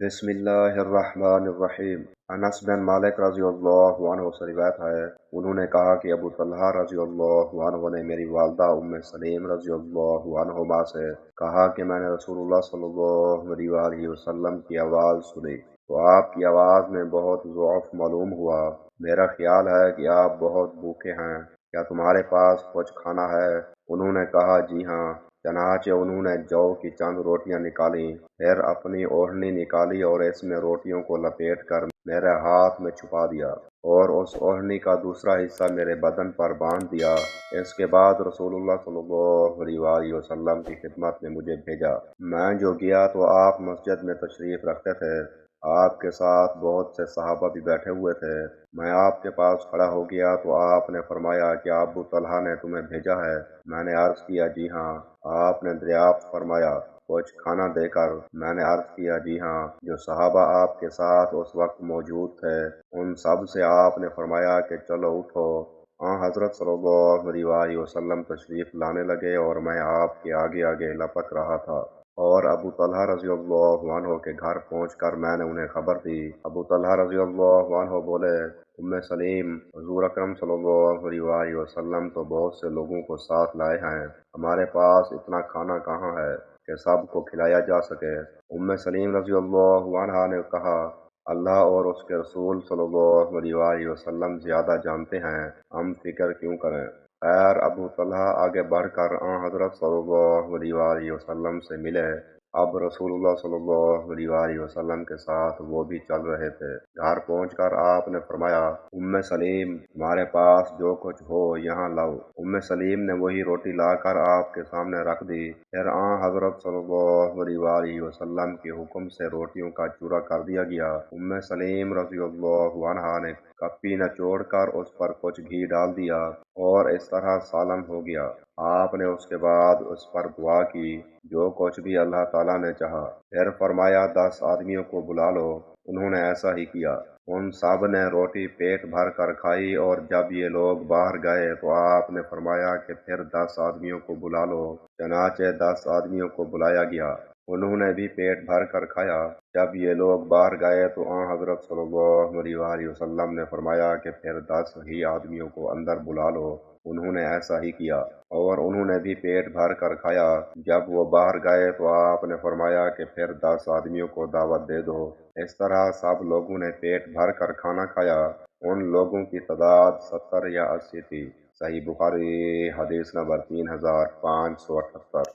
بسم اللہ الرحمن الرحیم۔ انس بن مالک رضی اللہ عنہ سے روایت ہے، انہوں نے کہا کہ ابو طلحہ رضی اللہ عنہ نے میری والدہ ام سلیم رضی اللہ عنہما سے کہا کہ میں نے رسول اللہ صلی اللہ علیہ وسلم کی آواز سنی تو آپ کی آواز میں بہت ضعف معلوم ہوا۔ میرا خیال ہے کہ آپ بہت بھوکے ہیں، کیا تمہارے پاس کچھ کھانا ہے؟ انہوں نے کہا جی ہاں۔ چنانچہ انہوں نے جو کی چند روٹیاں نکالیں، پھر اپنی اوڑھنی نکالی اور اس میں روٹیوں کو لپیٹ کر میرے ہاتھ میں چھپا دیا اور اس اوڑھنی کا دوسرا حصہ میرے بدن پر باندھ دیا۔ اس کے بعد رسول اللہ صلی اللہ علیہ وسلم کی خدمت میں مجھے بھیجا۔ میں جو گیا تو آپ مسجد میں تشریف رکھتے تھے، آپ کے ساتھ بہت سے صحابہ بھی بیٹھے ہوئے تھے۔ میں آپ کے پاس کھڑا ہو گیا تو آپ نے فرمایا کہ ابو طلحہ نے تمہیں بھیجا ہے؟ میں نے عرض کیا جی ہاں۔ آپ نے دریافت فرمایا کچھ کھانا دے کر؟ میں نے عرض کیا جی ہاں۔ جو صحابہ آپ کے ساتھ اس وقت موجود تھے ان سب سے آپ نے فرمایا کہ چلو اٹھو۔ حضرت صلی اللہ علیہ وسلم تشریف لانے لگے اور میں آپ کے آگے آگے لپک رہا تھا، اور ابو طلحہ رضی اللہ عنہ کے گھر پہنچ کر میں نے انہیں خبر دی۔ ابو طلحہ رضی اللہ عنہ بولے، ام سلیم، حضور اکرم صلی اللہ علیہ وسلم تو بہت سے لوگوں کو ساتھ لائے ہیں، ہمارے پاس اتنا کھانا کہاں ہے کہ سب کو کھلایا جا سکے؟ ام سلیم رضی اللہ عنہا نے کہا، اللہ اور اس کے رسول صلی اللہ علیہ وسلم زیادہ جانتے ہیں، ہم فکر کیوں کریں؟ خیر، ابو طلحہ آگے بڑھ کر حضرت صلی اللہ علیہ وسلم سے ملے۔ اب رسول اللہ صلی اللہ علیہ وسلم کے ساتھ وہ بھی چل رہے تھے۔ گھر پہنچ کر آپ نے فرمایا، ام سلیم، تمہارے پاس جو کچھ ہو یہاں لاؤ۔ ام سلیم نے وہی روٹی لا کر آپ کے سامنے رکھ دی۔ پھر حضرت صلی اللہ علیہ وسلم کے حکم سے روٹیوں کا چورا کر دیا گیا۔ ام سلیم رضی اللہ عنہا نے کپی نچوڑ کر اس پر کچھ گھی ڈال دیا اور اس طرح سالن ہو گیا۔ آپ نے اس کے بعد اس پر دعا کی جو کچھ بھی اللہ تعالیٰ نے چاہا۔ پھر فرمایا 10 آدمیوں کو بلا لو۔ انہوں نے ایسا ہی کیا۔ ان سب نے روٹی پیٹ بھر کر کھائی، اور جب یہ لوگ باہر گئے تو آپ نے فرمایا کہ پھر 10 آدمیوں کو بلا لو۔ چنانچہ 10 آدمیوں کو بلایا گیا، انہوں نے بھی پیٹ بھر کر کھایا۔ جب یہ لوگ باہر گئے تو حضرت صلی اللہ علیہ وسلم نے فرمایا کہ پھر 10 ہی آدمیوں کو اندر بلا لو۔ انہوں نے ایسا ہی کیا، اور انہوں نے بھی پیٹ بھر کر کھایا۔ جب وہ باہر گئے تو آپ نے فرمایا کہ پھر 10 آدمیوں کو دعوت دے دو۔ اس طرح سب لوگوں نے پیٹ بھر کر کھانا کھایا۔ ان لوگوں کی تعداد 70 یا 80 تھی۔ صحیح بخاری، حدیث نمبر 3578۔